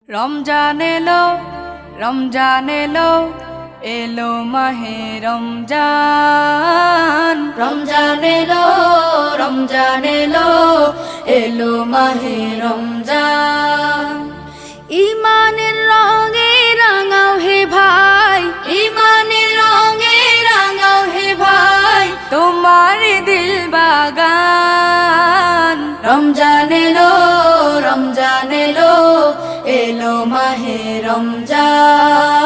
রমজান এলো, রমজান এলো, এলো মাহে রমজান। রমজান এলো, রমজান এলো, এলো মাহে রমজান। ইমানের রঙে রাঙাও হে ভাই, ইমানের রঙে রাঙাও হে ভাই, তোমার দিল বাগান। রমজান এলো, রমজান এলো, এলো মাহে রমজান।